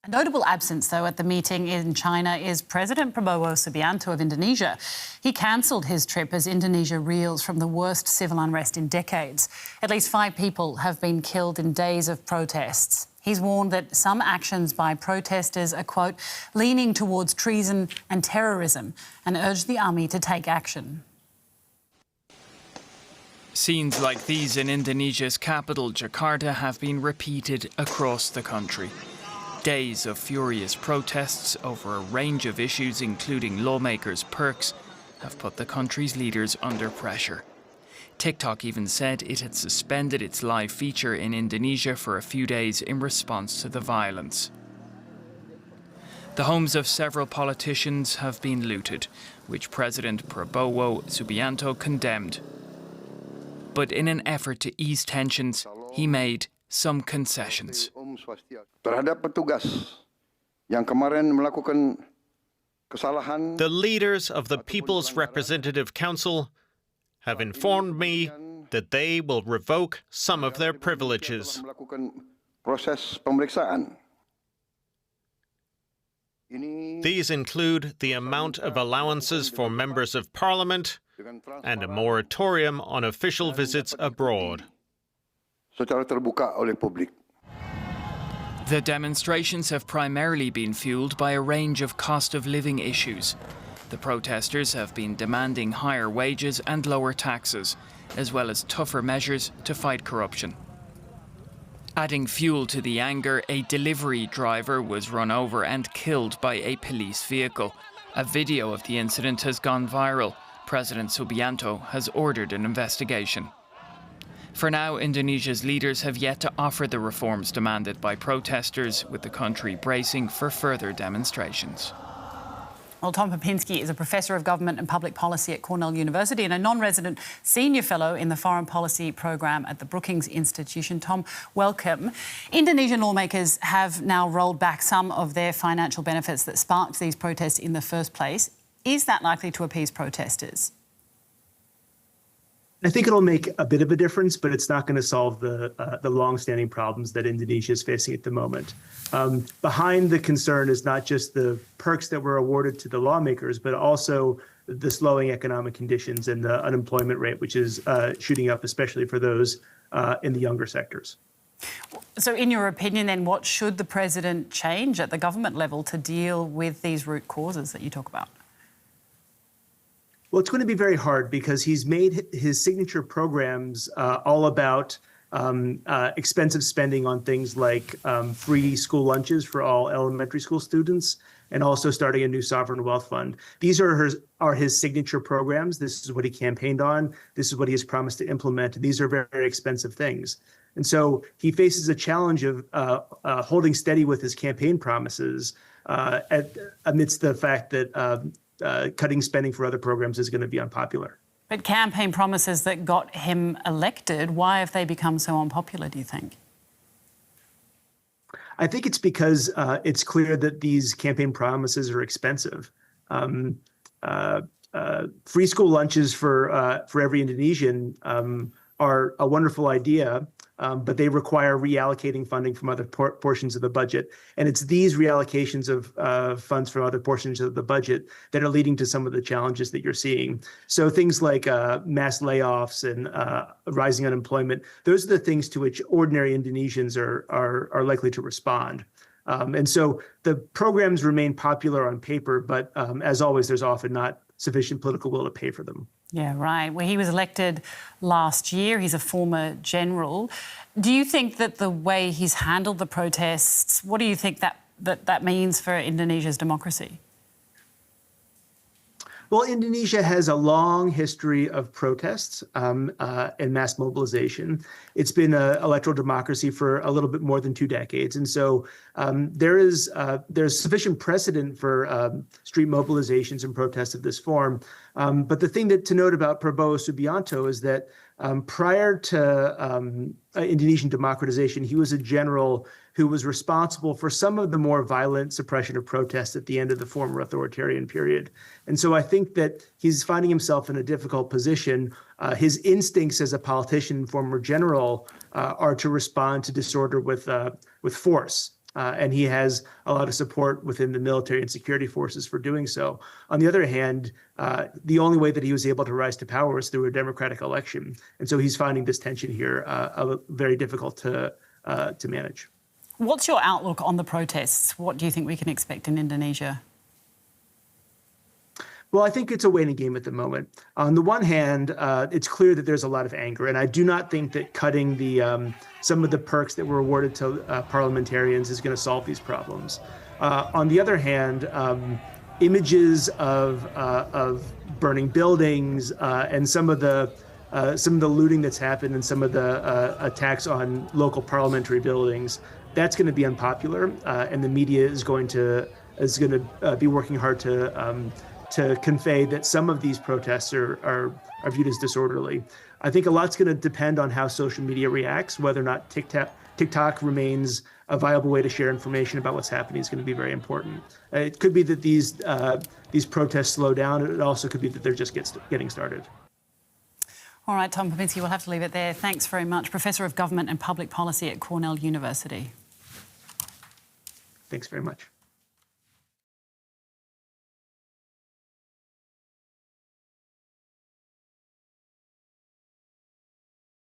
A notable absence, though, at the meeting in China is President Prabowo Subianto of Indonesia. He cancelled his trip as Indonesia reels from the worst civil unrest in decades. At least 5 people have been killed in days of protests. He's warned that some actions by protesters are, quote, leaning towards treason and terrorism, and urged the army to take action. Scenes like these in Indonesia's capital, Jakarta, have been repeated across the country. Days of furious protests over a range of issues, including lawmakers' perks, have put the country's leaders under pressure. TikTok even said it had suspended its live feature in Indonesia for a few days in response to the violence. The homes of several politicians have been looted, which President Prabowo Subianto condemned. But in an effort to ease tensions, he made some concessions. The leaders of the People's Representative Council have informed me that they will revoke some of their privileges. These include the amount of allowances for members of parliament and a moratorium on official visits abroad. The demonstrations have primarily been fueled by a range of cost of living issues. The protesters have been demanding higher wages and lower taxes, as well as tougher measures to fight corruption. Adding fuel to the anger, a delivery driver was run over and killed by a police vehicle. A video of the incident has gone viral. President Subianto has ordered an investigation. For now, Indonesia's leaders have yet to offer the reforms demanded by protesters, with the country bracing for further demonstrations. Well, Tom Pepinsky is a professor of government and public policy at Cornell University and a non-resident senior fellow in the foreign policy program at the Brookings Institution. Tom, welcome. Indonesian lawmakers have now rolled back some of their financial benefits that sparked these protests in the first place. Is that likely to appease protesters? I think it'll make a bit of a difference, but it's not going to solve the long-standing problems that Indonesia is facing at the moment. Behind the concern is not just the perks that were awarded to the lawmakers, but also the slowing economic conditions and the unemployment rate, which is shooting up, especially for those in the younger sectors. So in your opinion, then, what should the president change at the government level to deal with these root causes that you talk about? Well, it's going to be very hard because he's made his signature programs all about expensive spending on things like free school lunches for all elementary school students and also starting a new sovereign wealth fund. These are his signature programs. This is what he campaigned on. This is what he has promised to implement. These are very, very expensive things. And so he faces a challenge of holding steady with his campaign promises amidst the fact that cutting spending for other programs is going to be unpopular. But campaign promises that got him elected, why have they become so unpopular, do you think? I think it's because it's clear that these campaign promises are expensive. Free school lunches for every Indonesian are a wonderful idea, but they require reallocating funding from other portions of the budget. And it's these reallocations of funds from other portions of the budget that are leading to some of the challenges that you're seeing. So things like mass layoffs and rising unemployment, those are the things to which ordinary Indonesians are likely to respond. And so the programs remain popular on paper, but as always, there's often not sufficient political will to pay for them. Yeah, right. Well, he was elected last year. He's a former general. Do you think that the way he's handled the protests, what do you think that means for Indonesia's democracy? Well, Indonesia has a long history of protests and mass mobilization. It's been an electoral democracy for a little bit more than 2 decades. And so there's sufficient precedent for street mobilizations and protests of this form. But the thing to note about Prabowo Subianto is that prior to Indonesian democratization, he was a general who was responsible for some of the more violent suppression of protests at the end of the former authoritarian period. And so I think that he's finding himself in a difficult position. His instincts as a politician, former general, are to respond to disorder with force. and he has a lot of support within the military and security forces for doing so. On the other hand, the only way that he was able to rise to power was through a democratic election. And so he's finding this tension here very difficult to manage. What's your outlook on the protests? What do you think we can expect in Indonesia? Well, I think it's a waiting game at the moment. On the one hand, it's clear that there's a lot of anger, and I do not think that cutting the some of the perks that were awarded to parliamentarians is going to solve these problems. On the other hand, images of burning buildings and some of the looting that's happened and some of the attacks on local parliamentary buildings, that's going to be unpopular, and the media is going to be working hard to convey that some of these protests are viewed as disorderly. I think a lot's going to depend on how social media reacts. Whether or not TikTok remains a viable way to share information about what's happening is going to be very important. It could be that these protests slow down. It also could be that they're just getting started. All right, Tom Pepinsky, we'll have to leave it there. Thanks very much. Professor of Government and Public Policy at Cornell University. Thanks very much.